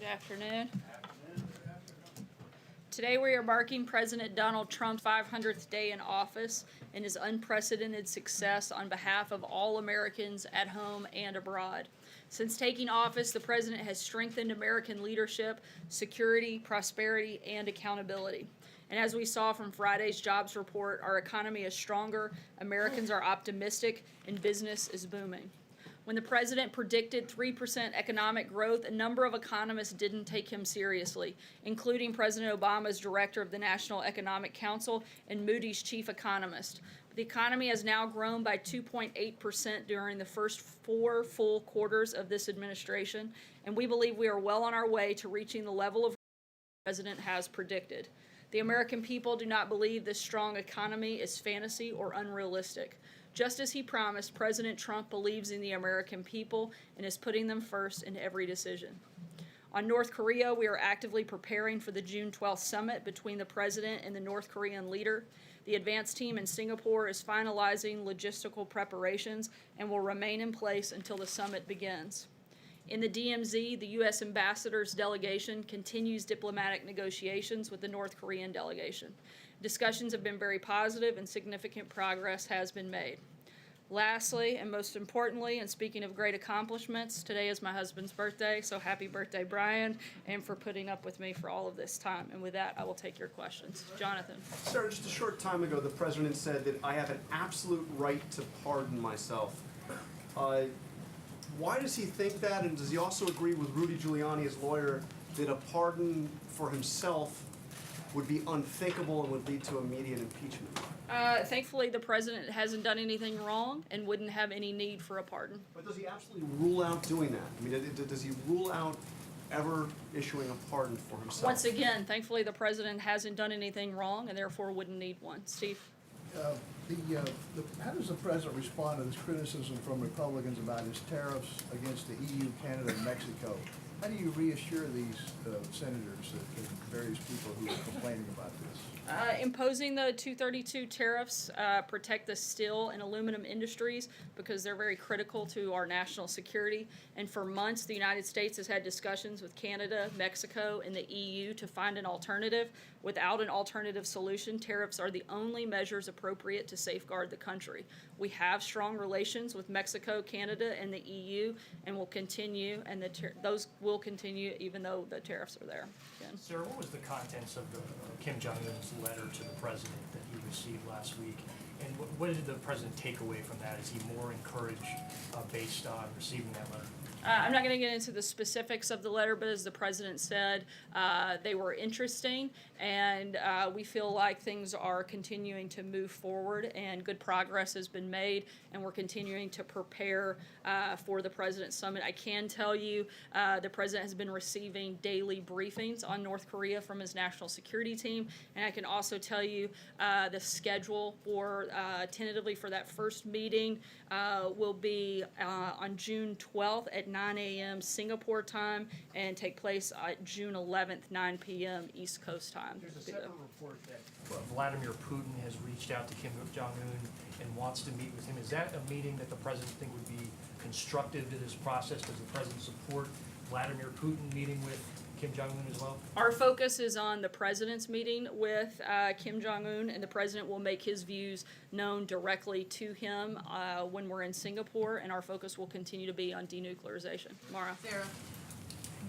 Good afternoon. Today we are marking President Donald Trump's 500th day in office and his unprecedented success on behalf of all Americans at home and abroad. Since taking office, the president has strengthened American leadership, security, prosperity, and accountability. And as we saw from Friday's jobs report, our economy is stronger, Americans are optimistic, and business is booming. When the president predicted 3% economic growth, a number of economists didn't take him seriously, including President Obama's director of the National Economic Council and Moody's chief economist. The economy has now grown by 2.8% during the first 4 full quarters of this administration, and we believe we are well on our way to reaching the level of growth the president has predicted. The American people do not believe this strong economy is fantasy or unrealistic. Just as he promised, President Trump believes in the American people and is putting them first in every decision. On North Korea, we are actively preparing for the June 12th summit between the president and the North Korean leader. The advance team in Singapore is finalizing logistical preparations and will remain in place until the summit begins. In the DMZ, the U.S. ambassador's delegation continues diplomatic negotiations with the North Korean delegation. Discussions have been very positive and significant progress has been made. Lastly, and most importantly, and speaking of great accomplishments, today is my husband's birthday, so happy birthday, Brian, and for putting up with me for all of this time. And with that, I will take your questions. Jonathan. Sir, just a short time ago, the president said that I have an absolute right to pardon myself. Why does he think that, and does he also agree with Rudy Giuliani, his lawyer, that a pardon for himself would be unthinkable and would lead to immediate impeachment? Thankfully, the president hasn't done anything wrong and wouldn't have any need for a pardon. But does he absolutely rule out doing that? I mean, does he rule out ever issuing a pardon for himself? Once again, thankfully, the president hasn't done anything wrong and therefore wouldn't need one. Steve? How does the president respond to this criticism from Republicans about his tariffs against the EU, Canada, and Mexico? How do you reassure these senators and various people who are complaining about this? Imposing the 232 tariffs protect the steel and aluminum industries because they're very critical to our national security. And for months, the United States has had discussions with Canada, Mexico, and the EU to find an alternative. Without an alternative solution, tariffs are the only measures appropriate to safeguard the country. We have strong relations with Mexico, Canada, and the EU, and will continue, and those will continue even though the tariffs are there. Again. Sir, what was the contents of the Kim Jong-un's letter to the president that he received last week? And what did the president take away from that? Is he more encouraged based on receiving that letter? I'm not going to get into the specifics of the letter, but as the president said, they were interesting, and we feel like things are continuing to move forward, and good progress has been made, and we're continuing to prepare for the President's Summit. I can tell you the president has been receiving daily briefings on North Korea from his national security team, and I can also tell you the schedule for tentatively for that first meeting will be on June 12th at 9 a.m. Singapore time and take place at June 11th, 9 p.m. East Coast time. There's a separate report that Vladimir Putin has reached out to Kim Jong-un and wants to meet with him. Is that a meeting that the president think would be constructive to this process? Does the president support Vladimir Putin meeting with Kim Jong-un as well? Our focus is on the president's meeting with Kim Jong-un, and the president will make his views known directly to him when we're in Singapore, and our focus will continue to be on denuclearization. Mara? Sarah,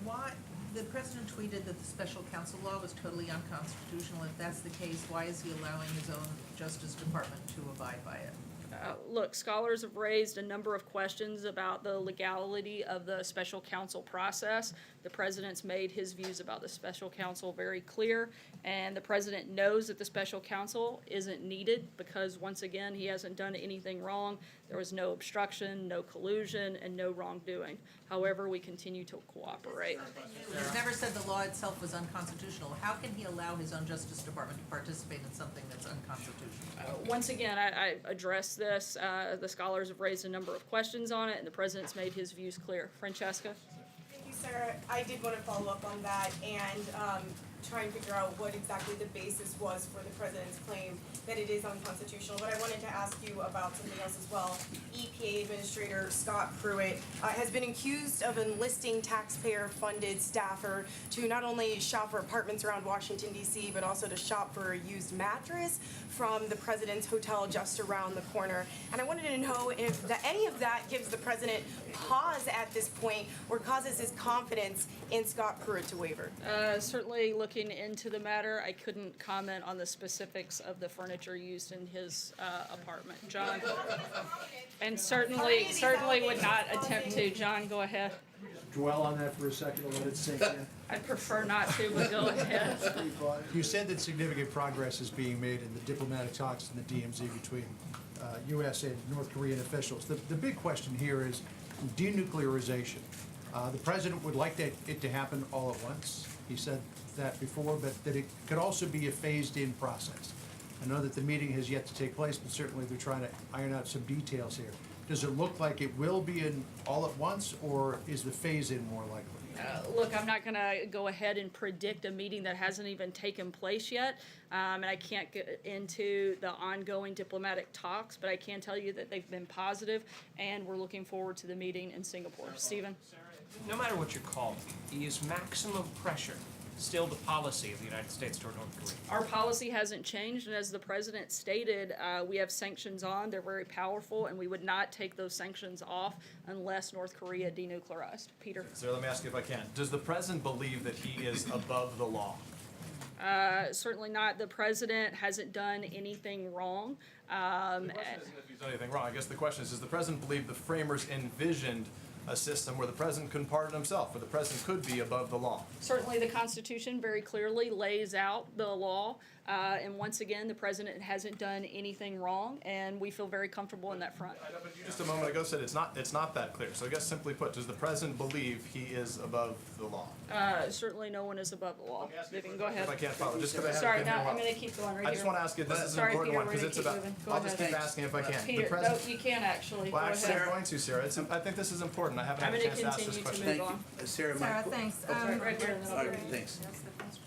why the president tweeted that the special counsel law was totally unconstitutional. If that's the case, why is he allowing his own Justice Department to abide by it? Look, scholars have raised a number of questions about the legality of the special counsel process. The president's made his views about the special counsel very clear, and the president knows that the special counsel isn't needed because, once again, he hasn't done anything wrong. There was no obstruction, no collusion, and no wrongdoing. However, we continue to cooperate. He's never said the law itself was unconstitutional. How can he allow his own Justice Department to participate in something that's unconstitutional? Once again, I addressed this. The scholars have raised a number of questions on it, and the president's made his views clear. Francesca? Thank you, sir. I did want to follow up on that, and try and figure out what exactly the basis was for the president's claim that it is unconstitutional. But I wanted to ask you about something else as well. EPA Administrator Scott Pruitt has been accused of enlisting taxpayer-funded staffer to not only shop for apartments around Washington, D.C., but also to shop for a used mattress from the president's hotel just around the corner. And I wanted to know if any of that gives the president pause at this point or causes his confidence in Scott Pruitt to waver. Certainly looking into the matter, I couldn't comment on the specifics of the furniture used in his apartment. John? And certainly would not attempt to. John, go ahead. Dwell on that for a second and let it sink in. I'd prefer not to, but go ahead. You said that significant progress is being made in the diplomatic talks in the DMZ between U.S. and North Korean officials. The big question here is denuclearization. The president would like it to happen all at once. He said that before, but that it could also be a phased-in process. I know that the meeting has yet to take place, but certainly they're trying to iron out some details here. Does it look like it will be in all at once, or is the phase-in more likely? Look, I'm not going to go ahead and predict a meeting that hasn't even taken place yet, and I can't get into the ongoing diplomatic talks, but I can tell you that they've been positive, and we're looking forward to the meeting in Singapore. Stephen? No matter what you call it, is maximum pressure still the policy of the United States toward North Korea? Our policy hasn't changed, and as the president stated, we have sanctions on. They're very powerful, and we would not take those sanctions off unless North Korea denuclearized. Peter? Sir, let me ask you if I can. Does the president believe that he is above the law? Certainly not. The president hasn't done anything wrong. The question isn't if he's done anything wrong. I guess the question is, does the president believe the framers envisioned a system where the president couldn't pardon himself, where the president could be above the law? Certainly, the Constitution very clearly lays out the law, and once again, the president hasn't done anything wrong, and we feel very comfortable in that front. I know, but you just a moment ago said it's not that clear. So I guess simply put, does the president believe he is above the law? Certainly, no one is above the law. Vivian, go ahead. If I can't follow, just because I haven't Sorry, been no, here a I'm while. going to keep going right here. I just want to ask you, this is an Sorry, important Peter, one we're because gonna it's keep about. moving. Go I'll just ahead. keep asking if I can. Peter, The president. no, you can't actually. Well, Go actually, ahead. I'm going to, Sarah. I think this is important. I haven't I'm had a going to chance to ask this continue to question. move Thank on. you. Sarah, Sarah, thanks. Right here, and then I'll All go. right, thanks.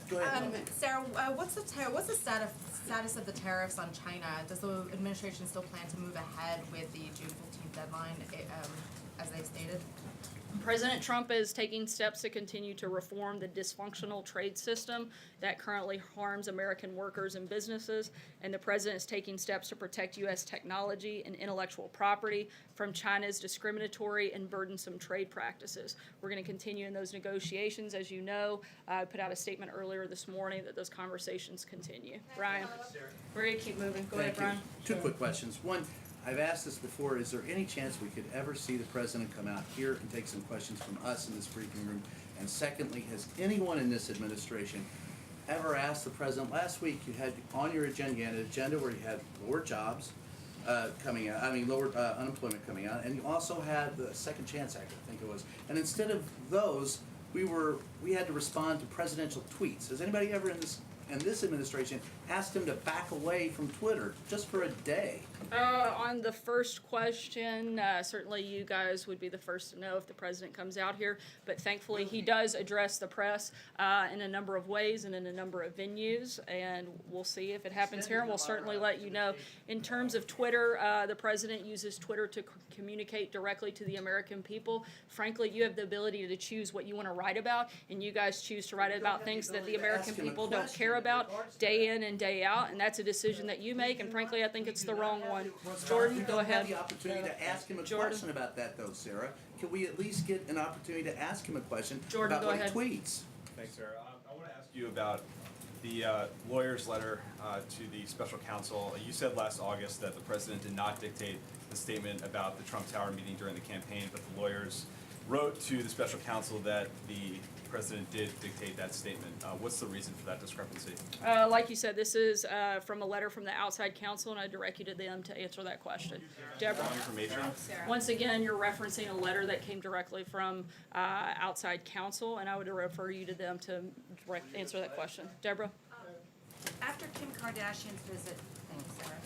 Go ahead. Sarah, what's the status of the tariffs on China? Does the administration still plan to move ahead with the June 15th deadline, as they stated? President Trump is taking steps to continue to reform the dysfunctional trade system that currently harms American workers and businesses, and the president is taking steps to protect U.S. technology and intellectual property from China's discriminatory and burdensome trade practices. We're going to continue in those negotiations. As you know, I put out a statement earlier this morning that those conversations continue. Brian, we're going to keep moving. Go ahead, Thank you. Brian. Two quick questions. One, I've asked this before, is there any chance we could ever see the president come out here and take some questions from us in this briefing room? And secondly, has anyone in this administration ever asked the president, last week you had on your agenda, you had an agenda where you had lower jobs coming out, lower unemployment coming out, and you also had the Second Chance Act, I think it was. And instead of those, we had to respond to presidential tweets. Has anybody ever in this administration asked him to back away from Twitter just for a day? On the first question, certainly you guys would be the first to know if the president comes out here, but thankfully he does address the press in a number of ways and in a number of venues, and we'll see if it happens here, and we'll certainly let you know. In terms of Twitter, the president uses Twitter to communicate directly to the American people. Frankly, you have the ability to choose what you want to write about, and you guys choose to write about things that the American people don't care about day in and day out, and that's a decision that you make, and frankly, I think it's the wrong one. Jordan, go ahead. We don't have the opportunity to ask him a question about that, though, Sarah. Can we at least get an opportunity to ask him a question Jordan, about go what ahead. he tweets? Thanks, Sarah. I want to ask you about the lawyer's letter to the special counsel. You said last August that the president did not dictate the statement about the Trump Tower meeting during the campaign, but the lawyers wrote to the special counsel that the president did dictate that statement. What's the reason for that discrepancy? Like you said, this is from a letter from the outside counsel, and I directed them to answer that question. Deborah. Wrong information. Once again, you're referencing a letter that came directly from outside counsel, and I would refer you to them to answer that question. Deborah? After Kim Kardashian's visit, thanks, Sarah,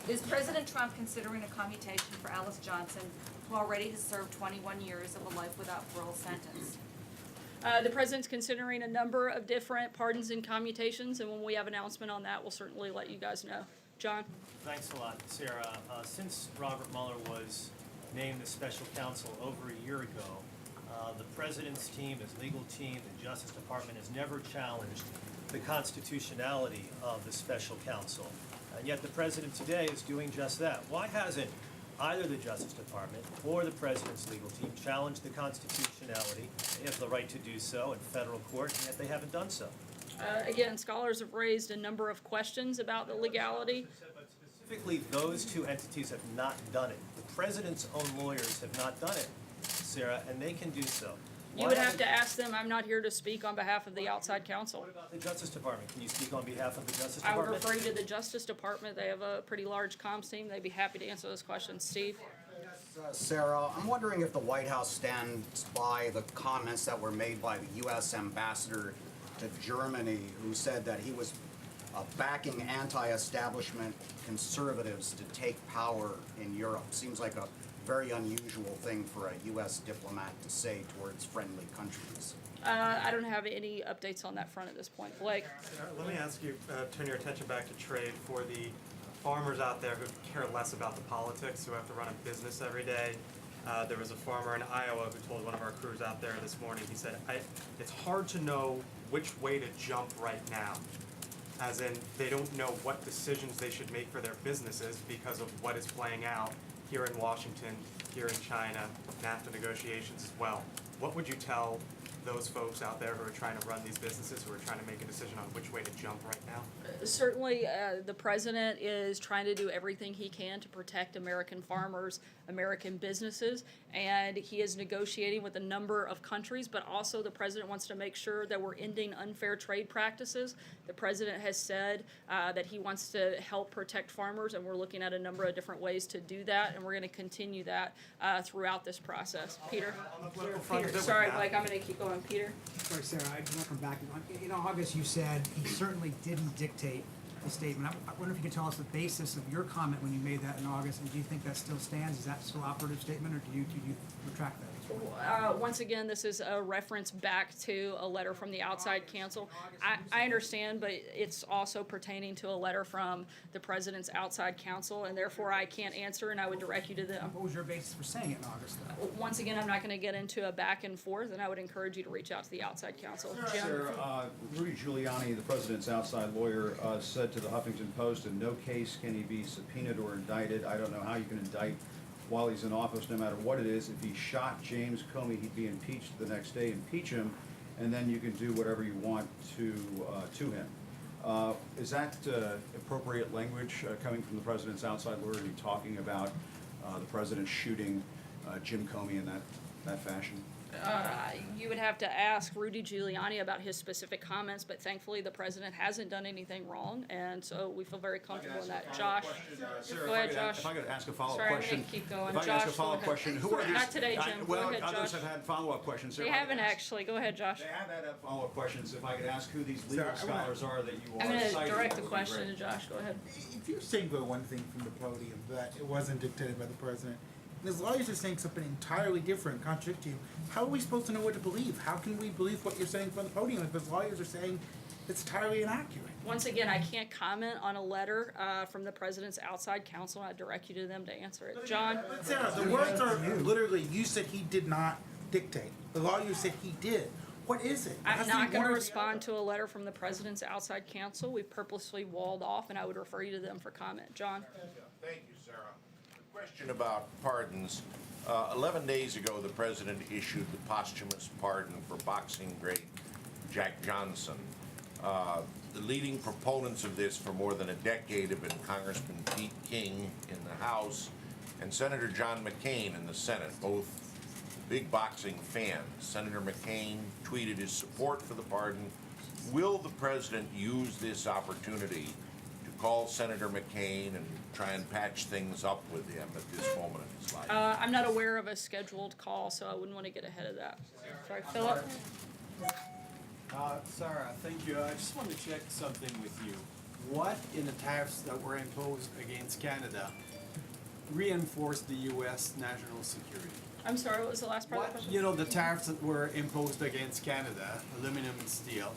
is President Trump considering a commutation for Alice Johnson, who already has served 21 years of a life without parole sentence? The president's considering a number of different pardons and commutations, and when we have an announcement on that, we'll certainly let you guys know. John? Thanks a lot, Sarah. Since Robert Mueller was named the special counsel over a year ago, the president's team, his legal team, the Justice Department has never challenged the constitutionality of the special counsel. And yet the president today is doing just that. Why hasn't either the Justice Department or the president's legal team challenged the constitutionality? They have the right to do so in federal court, and yet they haven't done so. Again, scholars have raised a number of questions about the legality. But specifically, those two entities have not done it. The president's own lawyers have not done it, Sarah, and they can do so. You would have to ask them. I'm not here to speak on behalf of the outside counsel. What about the Justice Department? Can you speak on behalf of the Justice I would Department? refer you to the Justice Department. They have a pretty large comms team. They'd be happy to answer those questions. Steve? Sarah, I'm wondering if the White House stands by the comments that were made by the U.S. ambassador to Germany, who said that he was backing anti-establishment conservatives to take power in Europe. Seems like a very unusual thing for a U.S. diplomat to say towards friendly countries. I don't have any updates on that front at this point. Blake? Let me ask you, turn your attention back to trade for the farmers out there who care less about the politics, who have to run a business every day. There was a farmer in Iowa who told one of our crews out there this morning, he said, it's hard to know which way to jump right now. As in, they don't know what decisions they should make for their businesses because of what is playing out here in Washington, here in China, NAFTA negotiations as well. What would you tell those folks out there who are trying to run these businesses, who are trying to make a decision on which way to jump right now? Certainly, the president is trying to do everything he can to protect American farmers, American businesses, and he is negotiating with a number of countries, but also the president wants to make sure that we're ending unfair trade practices. The president has said that he wants to help protect farmers, and we're looking at a number of different ways to do that, and we're going to continue that throughout this process. Peter? Peter, sorry, Blake, I'm going to keep going. Peter? Sorry, Sarah, I just want to come back. In August, you said he certainly didn't dictate the statement. I wonder if you could tell us the basis of your comment when you made that in August, and do you think that still stands? Is that still operative statement, or do you retract that? Once again, this is a reference back to a letter from the outside counsel. I understand, but it's also pertaining to a letter from the president's outside counsel, and therefore I can't answer, and I would direct you to them. What was your basis for saying it in August, though? Once again, I'm not going to get into a back and forth, and I would encourage you to reach out to the outside counsel. Jim? Sir, Rudy Giuliani, the president's outside lawyer, said to the Huffington Post, in no case can he be subpoenaed or indicted. I don't know how you can indict while he's in office, no matter what it is. If he shot James Comey, he'd be impeached the next day. Impeach him, and then you can do whatever you want to him. Is that appropriate language coming from the president's outside lawyer? Are you talking about the president shooting Jim Comey in that fashion? You would have to ask Rudy Giuliani about his specific comments, but thankfully the president hasn't done anything wrong, and so we feel very comfortable in that. Josh? Go ahead, Josh. If I could ask a follow-up Sorry, question. I'm gonna keep going. If I could Josh, ask a follow-up go ahead. question, who are these? Not today, Jim. Go ahead, Others Josh. have had follow-up questions. They haven't actually. Go ahead, Josh. They have had follow-up questions. If I could ask who these legal scholars are that you are I'm going to citing, direct the that would be question to great. Josh. Go ahead. If you're saying the one thing from the podium, that it wasn't dictated by the president, and his lawyers are saying something entirely different, contradicting you, how are we supposed to know what to believe? How can we believe what you're saying from the podium if his lawyers are saying it's entirely inaccurate? Once again, I can't comment on a letter from the president's outside counsel. I direct you to them to answer it. John? But Sarah, the words are literally, you said he did not dictate. The lawyer said he did. What is it? I'm not going to respond to a letter from the president's outside counsel. We've purposely walled off, and I would refer you to them for comment. John? Thank you, Sarah. A question about pardons. 11 days ago, the president issued the posthumous pardon for boxing great Jack Johnson. The leading proponents of this for more than a decade have been Congressman Pete King in the House and Senator John McCain in the Senate, both big boxing fans. Senator McCain tweeted his support for the pardon. Will the president use this opportunity to call Senator McCain and try and patch things up with him at this moment in his life? I'm not aware of a scheduled call, so I wouldn't want to get ahead of that. Sorry, Philip? Sarah, thank you. I just want to check something with you. What in the tariffs that were imposed against Canada reinforced the U.S. national security? I'm sorry, what was the last part of the question? You know, the tariffs that were imposed against Canada, aluminum and steel,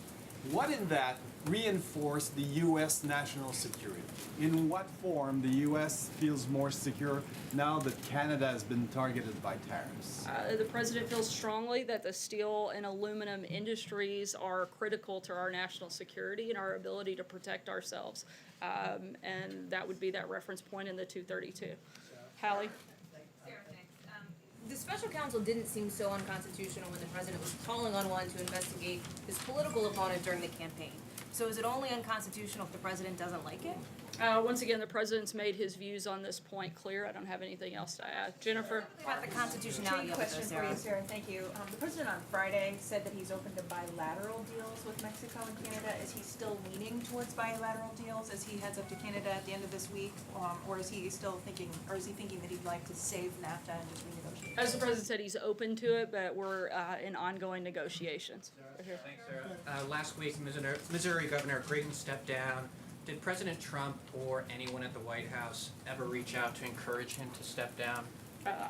what in that reinforced the U.S. national security? In what form the U.S. feels more secure now that Canada has been targeted by tariffs? The president feels strongly that the steel and aluminum industries are critical to our national security and our ability to protect ourselves. And that would be that reference point in the 232. Hallie? Sarah, thanks. The special counsel didn't seem so unconstitutional when the president was calling on one to investigate his political opponent during the campaign. So is it only unconstitutional if the president doesn't like it? Once again, the president's made his views on this point clear. I don't have anything else to add. Jennifer? About the constitutionality of it, Question though, for you, Sarah. Sarah. Thank you. The president on Friday said that he's open to bilateral deals with Mexico and Canada. Is he still leaning towards bilateral deals as he heads up to Canada at the end of this week, or is he still thinking, or is he thinking that he'd like to save NAFTA and just renegotiate? As the president said, he's open to it, but we're in ongoing negotiations. Right here. Thanks, Sarah. Last week, Missouri Governor Creighton stepped down. Did President Trump or anyone at the White House ever reach out to encourage him to step down?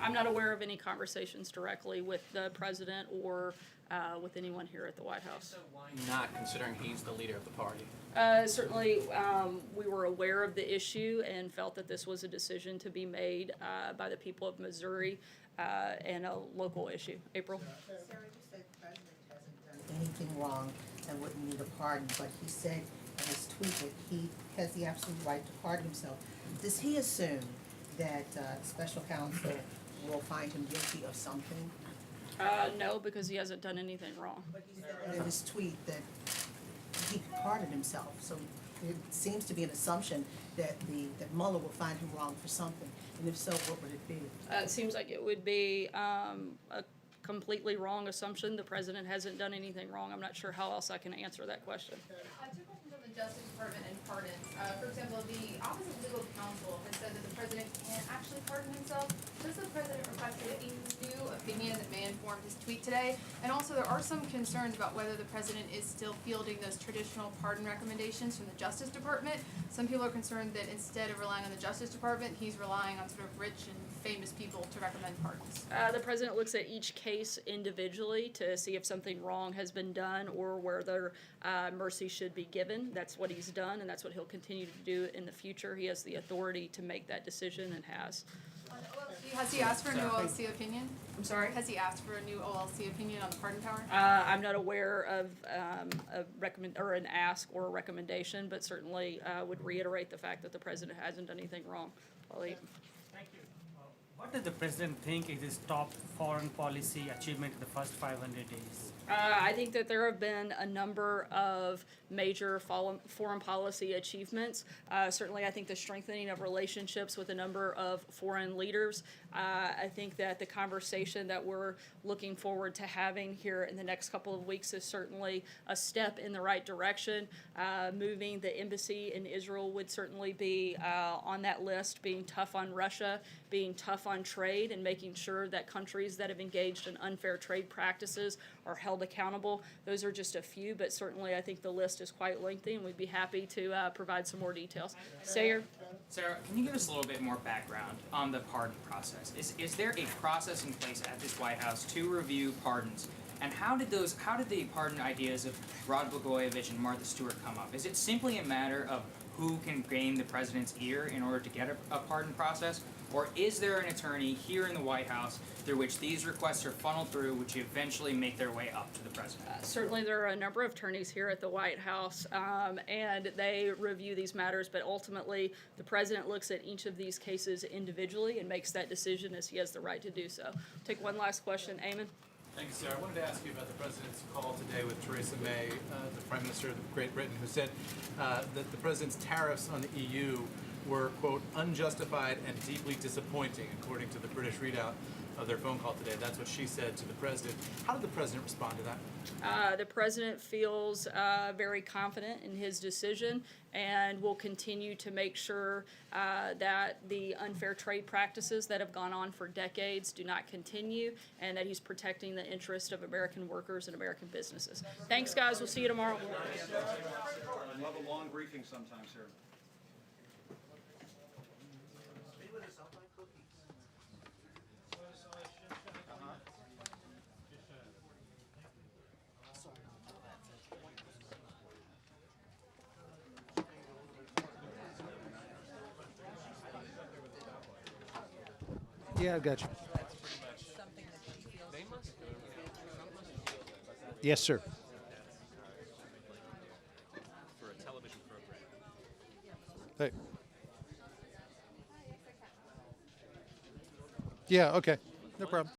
I'm not aware of any conversations directly with the president or with anyone here at the White House. So why not, considering he's the leader of the party? Certainly, we were aware of the issue and felt that this was a decision to be made by the people of Missouri and a local issue. April? Sarah just said the president hasn't done anything wrong and wouldn't need a pardon, but he said in his tweet that he has the absolute right to pardon himself. Does he assume that special counsel will find him guilty of something? No, because he hasn't done anything wrong. But he said in his tweet that he could pardon himself, so it seems to be an assumption that that Mueller will find him wrong for something, and if so, what would it be? It seems like it would be a completely wrong assumption. The president hasn't done anything wrong. I'm not sure how else I can answer that question. Two questions on the Justice Department and pardons. For example, the Office of Legal Counsel has said that the president can't actually pardon himself. Does the president request a new opinion that may inform his tweet today? And also, there are some concerns about whether the president is still fielding those traditional pardon recommendations from the Justice Department. Some people are concerned that instead of relying on the Justice Department, he's relying on sort of rich and famous people to recommend pardons. The president looks at each case individually to see if something wrong has been done or whether mercy should be given. That's what he's done, and that's what he'll continue to do in the future. He has the authority to make that decision and has. On OLC, has he asked for a new OLC opinion? I'm sorry, has he asked for a new OLC opinion on the pardon power? I'm not aware of an ask or a recommendation, but certainly would reiterate the fact that the president hasn't done anything wrong. Thank you. What does the president think is his top foreign policy achievement in the first 500 days? I think that there have been a number of major foreign policy achievements. Certainly, I think the strengthening of relationships with a number of foreign leaders. I think that the conversation that we're looking forward to having here in the next couple of weeks is certainly a step in the right direction. Moving the embassy in Israel would certainly be on that list, being tough on Russia, being tough on trade, and making sure that countries that have engaged in unfair trade practices are held accountable. Those are just a few, but certainly I think the list is quite lengthy, and we'd be happy to provide some more details. Sarah, can you give us a little bit more background on the pardon process? Is there a process in place at this White House to review pardons? And how did the pardon ideas of Rod Blagojevich and Martha Stewart come up? Is it simply a matter of who can gain the president's ear in order to get a pardon process? Or is there an attorney here in the White House through which these requests are funneled through, which eventually make their way up to the president? Certainly there are a number of attorneys here at the White House, and they review these matters, but ultimately the president looks at each of these cases individually and makes that decision as he has the right to do so. Take one last question. Eamon? Thank you, Sarah. I wanted to ask you about the president's call today with Theresa May, the Prime Minister of Great Britain, who said that the president's tariffs on the EU were, quote, unjustified and deeply disappointing, according to the British readout of their phone call today. That's what she said to the president. How did the president respond to that? The president feels very confident in his decision and will continue to make sure that the unfair trade practices that have gone on for decades do not continue, and that he's protecting the interest of American workers and American businesses. Thanks, guys. We'll see you tomorrow. I love a long briefing sometimes here. Yeah, I got you. That's pretty much something that she feels. They must. Yes, sir. For a television program. Hey. Yeah, okay. No problem.